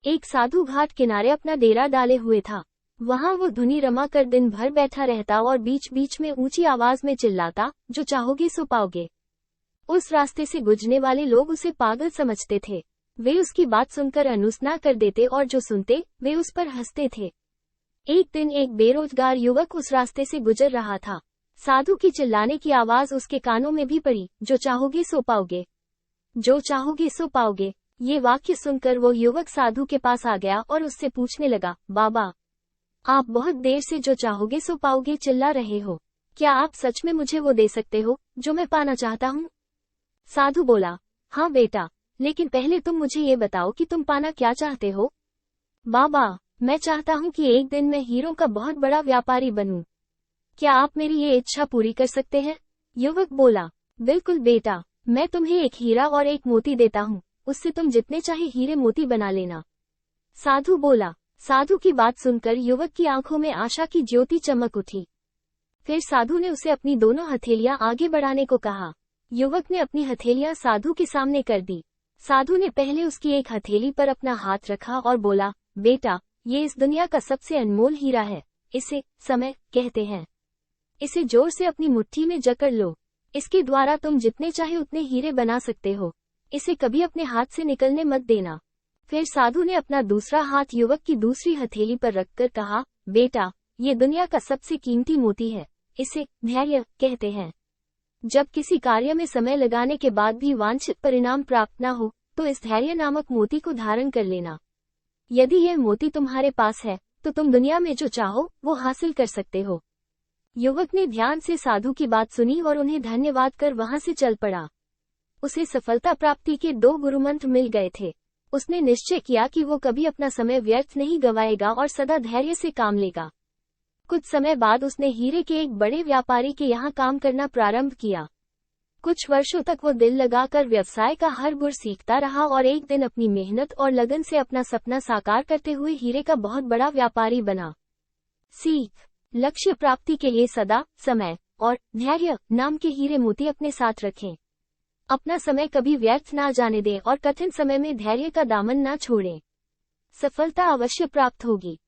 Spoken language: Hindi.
एक साधु घाट किनारे अपना डेरा डाले हुए था। वहां वो धुनी रमा कर दिन भर बैठा रहता और बीच बीच में ऊंची आवाज में चिल्लाता, जो चाहोगे सो पाओगे। उस रास्ते से गुजरने वाले लोग उसे पागल समझते थे। वे उसकी बात सुनकर अनुसना कर देते और जो सुनते वे उस पर हंसते थे। एक दिन एक बेरोजगार युवक उस रास्ते से गुजर रहा था। साधु की चिल्लाने की आवाज उसके कानों में भी पड़ी, जो चाहोगे सो पाओगे, जो चाहोगे सो पाओगे। ये वाक्य सुनकर वो युवक साधु के पास आ गया और उससे पूछने लगा, बाबा, आप बहुत देर से जो चाहोगे सो पाओगे चिल्ला रहे हो, क्या आप सच में मुझे वो दे सकते हो जो मैं पाना चाहता हूँ? साधु बोला, हाँ बेटा, लेकिन पहले तुम मुझे ये बताओ कि तुम पाना क्या चाहते हो? बाबा, मैं चाहता हूँ कि एक दिन मैं हीरों का बहुत बड़ा व्यापारी बनूं। क्या आप मेरी ये इच्छा पूरी कर सकते हैं? युवक बोला, बिल्कुल बेटा, मैं तुम्हें एक हीरा और एक मोती देता हूँ, उससे तुम जितने चाहे हीरे मोती बना लेना। साधु बोला। साधु की बात सुनकर युवक की आंखों में आशा की ज्योति चमक उठी। फिर साधु ने उसे अपनी दोनों हथेलियां आगे बढ़ाने को कहा। युवक ने अपनी हथेलियां साधु के सामने कर दी। साधु ने पहले उसकी एक हथेली पर अपना हाथ रखा और बोला, बेटा, ये इस दुनिया का सबसे अनमोल हीरा है, इसे समय कहते हैं। इसे जोर से अपनी मुट्ठी में जकड़ लो। इसके द्वारा तुम जितने चाहे उतने हीरे बना सकते हो। इसे कभी अपने हाथ से निकलने मत देना। फिर साधु ने अपना दूसरा हाथ युवक की दूसरी हथेली पर रखकर कहा, बेटा, ये दुनिया का सबसे कीमती मोती है, इसे धैर्य कहते हैं। जब किसी कार्य में समय लगाने के बाद भी वांछित परिणाम प्राप्त न हो, तो इस धैर्य नामक मोती को धारण कर लेना। यदि यह मोती तुम्हारे पास है, तो तुम दुनिया में जो चाहो वो हासिल कर सकते हो। युवक ने ध्यान से साधु की बात सुनी और उन्हें धन्यवाद कर वहां से चल पड़ा। उसे सफलता प्राप्ति के 2 गुरुमंत्र मिल गए थे। उसने निश्चय किया कि वो कभी अपना समय व्यर्थ नहीं गवाएगा और सदा धैर्य से काम लेगा। कुछ समय बाद उसने हीरे के एक बड़े व्यापारी के यहाँ काम करना प्रारंभ किया। कुछ वर्षों तक वो दिल लगाकर व्यवसाय का हर गुर सीखता रहा और एक दिन अपनी मेहनत और लगन से अपना सपना साकार करते हुए हीरे का बहुत बड़ा व्यापारी बना। सीख: लक्ष्य प्राप्ति के लिए सदा समय और धैर्य नाम के हीरे मोती अपने साथ रखें। अपना समय कभी व्यर्थ ना जाने दें और कठिन समय में धैर्य का दामन ना छोड़ें। सफलता अवश्य प्राप्त होगी।